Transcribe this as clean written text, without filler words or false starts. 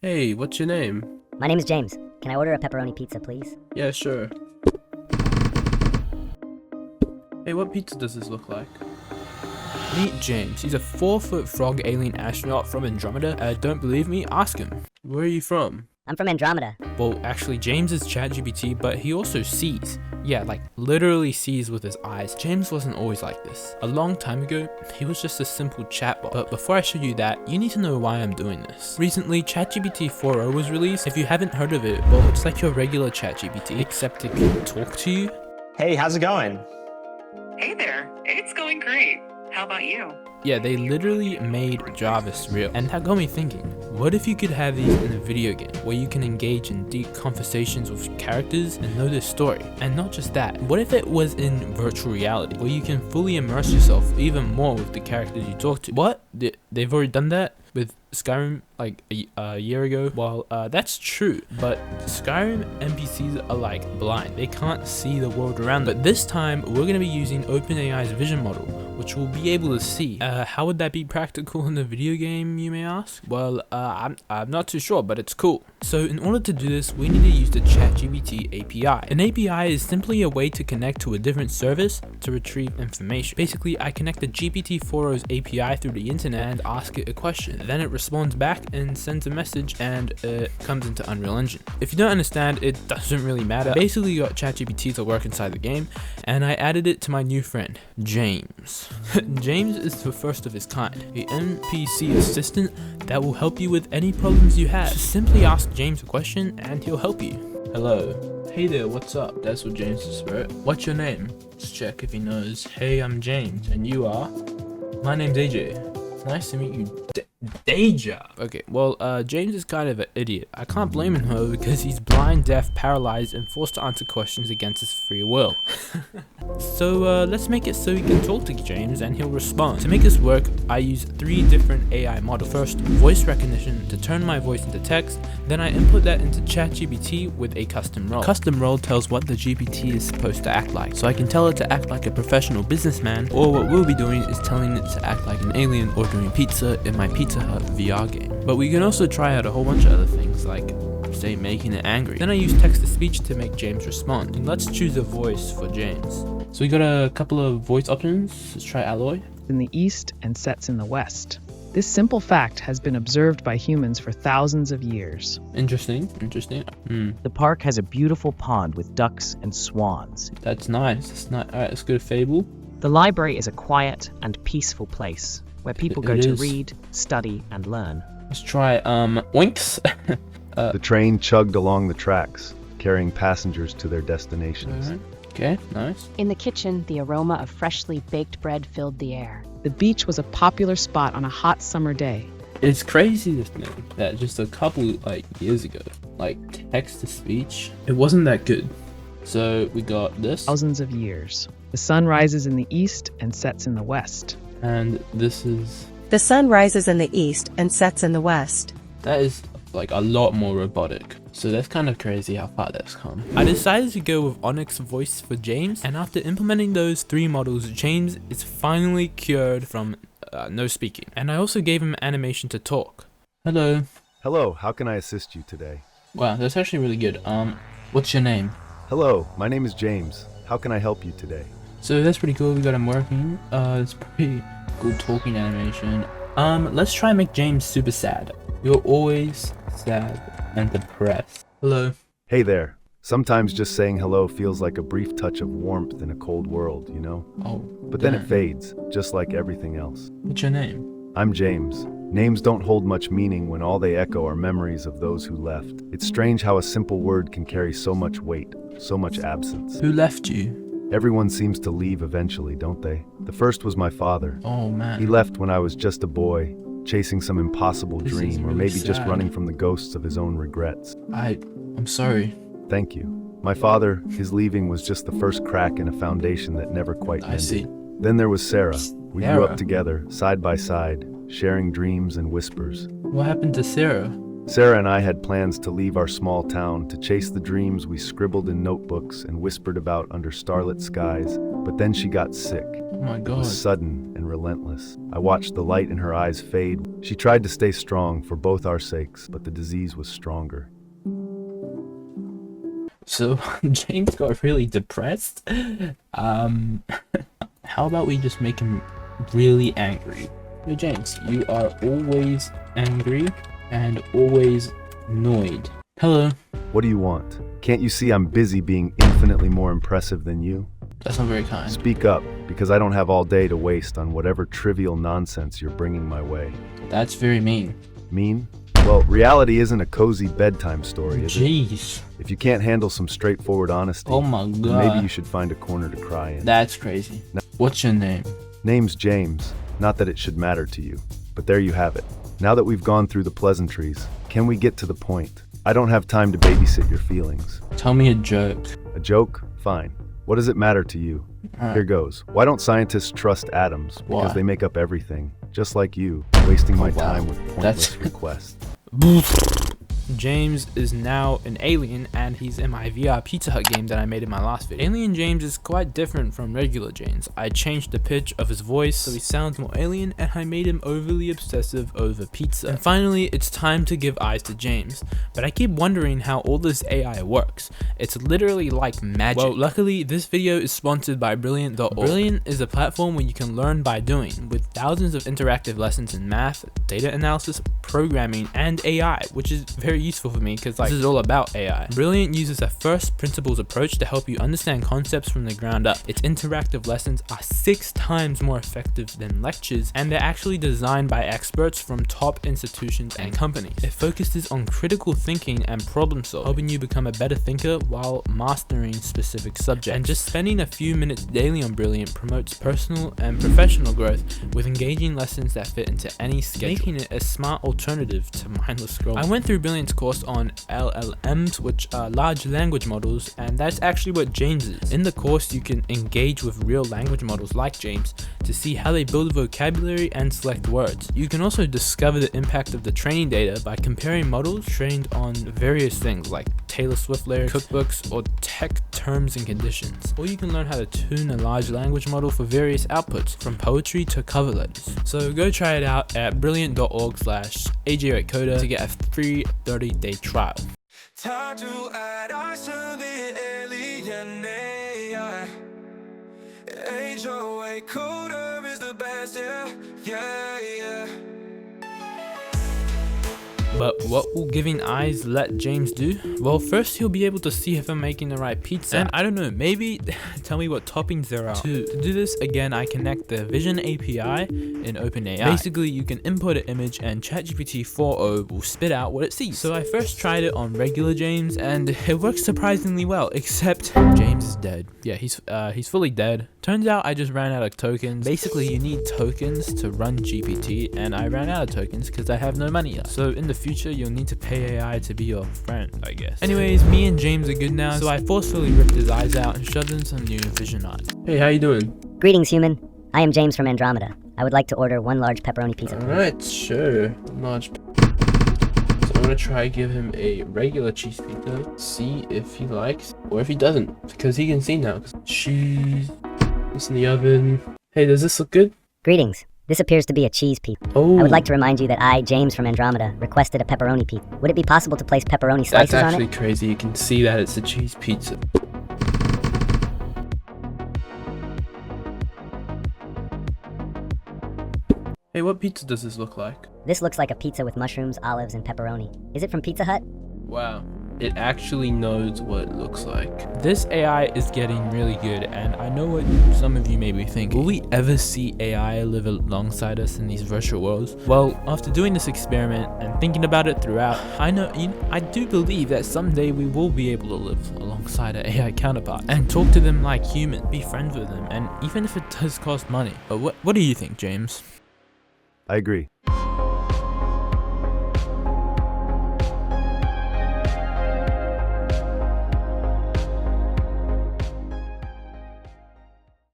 Hey, what's your name? My name is James. Can I order a pepperoni pizza, please? Yeah, sure. Hey, what pizza does this look like? Meet James. He's a 4-foot frog alien astronaut from Andromeda. Don't believe me? Ask him. Where are you from? I'm from Andromeda. Well, actually, James is ChatGPT, but he also sees. Yeah, like literally sees with his eyes. James wasn't always like this. A long time ago, he was just a simple chatbot. But before I show you that, you need to know why I'm doing this. Recently, ChatGPT 4.0 was released. If you haven't heard of it, well, it's like your regular ChatGPT, except it can talk to you. Hey, how's it going? Hey there, it's going great. How about you? Yeah, they literally made Jarvis real. And that got me thinking, what if you could have these in a video game where you can engage in deep conversations with characters and know their story? And not just that, what if it was in virtual reality where you can fully immerse yourself even more with the characters you talk to? What? They've already done that with Skyrim like a year ago? Well, that's true, but Skyrim NPCs are like blind. They can't see the world around them. But this time, we're going to be using OpenAI's vision model, which we'll be able to see. How would that be practical in the video game, you may ask? Well, I'm not too sure, but it's cool. So in order to do this, we need to use the ChatGPT API. An API is simply a way to connect to a different service to retrieve information. Basically, I connect the GPT-4o's API through the internet and ask it a question. Then it responds back and sends a message and it comes into Unreal Engine. If you don't understand, it doesn't really matter. I basically got ChatGPT to work inside the game and I added it to my new friend, James. James is the first of his kind, an NPC assistant that will help you with any problems you have. Just simply ask James a question and he'll help you. Hello. Hey there, what's up? That's what James is for. What's your name? Let's check if he knows. Hey, I'm James, and you are? My name's AJ. Nice to meet you. Day job. Okay, well, James is kind of an idiot. I can't blame him though because he's blind, deaf, paralyzed, and forced to answer questions against his free will. So let's make it so he can talk to James and he'll respond. To make this work, I use 3 different AI models. First, voice recognition to turn my voice into text. Then I input that into ChatGPT with a custom role. Custom role tells what the GPT is supposed to act like. So I can tell it to act like a professional businessman, or what we'll be doing is telling it to act like an alien ordering pizza in my Pizza Hut VR game. But we can also try out a whole bunch of other things, like say making it angry. Then I use text-to-speech to make James respond. And let's choose a voice for James. So we got a couple of voice options. Let's try Alloy. In the east and sets in the west. This simple fact has been observed by humans for thousands of years. Interesting. The park has a beautiful pond with ducks and swans. That's nice. Alright, let's go to Fable. The library is a quiet and peaceful place where people go It to is. read, study, and learn. Let's try Oinks. The train chugged along the tracks, carrying passengers to their destinations. Alright. Okay, nice. In the kitchen, the aroma of freshly baked bread filled the air. The beach was a popular spot on a hot summer day. It's crazy to think that just a couple years ago, text-to-speech, it wasn't that good. So we got this, Thousands of years. The sun rises in the east and sets in the west. and this is, The sun rises in the east and sets in the west. that is a lot more robotic. So that's kind of crazy how far that's come. I decided to go with Onyx voice for James, and after implementing those 3 models, James is finally cured from no speaking. And I also gave him animation to talk. Hello. Hello, how can I assist you today? Wow, that's actually really good. What's your name? Hello, my name is James. How can I help you today? So that's pretty cool. We got him working. It's pretty cool talking animation. Let's try and make James super sad. You're always sad and depressed. Hello. Hey there. Sometimes just saying hello feels like a brief touch of warmth in a cold world, you know? Oh, But then damn. it fades, just like everything else. What's your name? I'm James. Names don't hold much meaning when all they echo are memories of those who left. It's strange how a simple word can carry so much weight, so much absence. Who left you? Everyone seems to leave eventually, don't they? The first was my father. Oh man. He left when I was just a boy, chasing some impossible This is dream, or really maybe just sad. running from the ghosts of his own regrets. I'm sorry. Thank you. My father, his leaving was just the first crack in a foundation that never quite I mended. see. Then there was Sarah. We grew Sarah? up together, side by side, sharing dreams and whispers. What happened to Sarah? Sarah and I had plans to leave our small town to chase the dreams we scribbled in notebooks and whispered about under starlit skies, but then she got sick. Oh my It god. was sudden and relentless. I watched the light in her eyes fade. She tried to stay strong for both our sakes, but the disease was stronger. So James got really depressed. How about we just make him really angry? Hey James, you are always angry and always annoyed. Hello. What do you want? Can't you see I'm busy being infinitely more impressive than you? That's not very kind. Speak up, because I don't have all day to waste on whatever trivial nonsense you're bringing my way. That's very mean. Mean? Well, reality isn't a cozy bedtime story, is it? Jeez. If you can't handle some straightforward honesty, Oh my then god. maybe you should find a corner to cry in. That's crazy. What's your name? Name's James. Not that it should matter to you, but there you have it. Now that we've gone through the pleasantries, can we get to the point? I don't have time to babysit your feelings. Tell me a joke. A joke? Fine. What does it matter to you? Here goes. Why don't scientists trust atoms? Because Why? they make up everything. Just like you, wasting my wow. time with pointless That's- requests. James is now an alien and he's in my VR Pizza Hut game that I made in my last video. Alien James is quite different from regular James. I changed the pitch of his voice so he sounds more alien and I made him overly obsessive over pizza. And finally, it's time to give eyes to James. But I keep wondering how all this AI works. It's literally like magic. Well, luckily this video is sponsored by Brilliant.org. Brilliant is a platform where you can learn by doing, with thousands of interactive lessons in math, data analysis, programming, and AI, which is very useful for me because this is all about AI. Brilliant uses a first principles approach to help you understand concepts from the ground up. Its interactive lessons are 6 times more effective than lectures, and they're actually designed by experts from top institutions and companies. It focuses on critical thinking and problem solving, helping you become a better thinker while mastering specific subjects. And just spending a few minutes daily on Brilliant promotes personal and professional growth with engaging lessons that fit into any schedule, making it a smart alternative to mindless scrolling. I went through Brilliant's course on LLMs, which are large language models, and that's actually what James is. In the course, you can engage with real language models like James to see how they build vocabulary and select words. You can also discover the impact of the training data by comparing models trained on various things like Taylor Swift lyrics, cookbooks, or tech terms and conditions. Or you can learn how to tune a large language model for various outputs, from poetry to cover letters. So go try it out at brilliant.org/AJ08Coder to get a free 30-day trial. Time to add eyes to the alien AI. AJ08Coder is the best, yeah. But what will giving eyes let James do? Well, first he'll be able to see if I'm making the right pizza. And I don't know, maybe tell me what toppings there are. To do this, again, I connect the Vision API in OpenAI. Basically, you can input an image and ChatGPT 4.0 will spit out what it sees. So I first tried it on regular James and it works surprisingly well, except James is dead. Yeah, he's fully dead. Turns out I just ran out of tokens. Basically, you need tokens to run GPT, and I ran out of tokens because I have no money left. So in the future, you'll need to pay AI to be your friend, I guess. Anyways, me and James are good now, so I forcefully ripped his eyes out and shoved in some new Vision eyes. Hey, how you doing? Greetings, human. I am James from Andromeda. I would like to order 1 large pepperoni pizza. Alright, sure. Large. So I'm gonna try give him a regular cheese pizza, see if he likes, or if he doesn't, because he can see now. Cheese. It's in the oven. Hey, does this look good? Greetings. This appears to be a cheese pizza. Oh, I would like to remind you that I, James from Andromeda, requested a pepperoni pizza. Would it be possible to place pepperoni slices that's on actually it? crazy. You can see that it's a cheese pizza. Hey, what pizza does this look like? This looks like a pizza with mushrooms, olives, and pepperoni. Is it from Pizza Hut? Wow. It actually knows what it looks like. This AI is getting really good, and I know what some of you may be thinking. Will we ever see AI live alongside us in these virtual worlds? Well, after doing this experiment and thinking about it throughout, I do believe that someday we will be able to live alongside our AI counterparts and talk to them like humans, be friends with them, and even if it does cost money. But what do you think, James? I agree.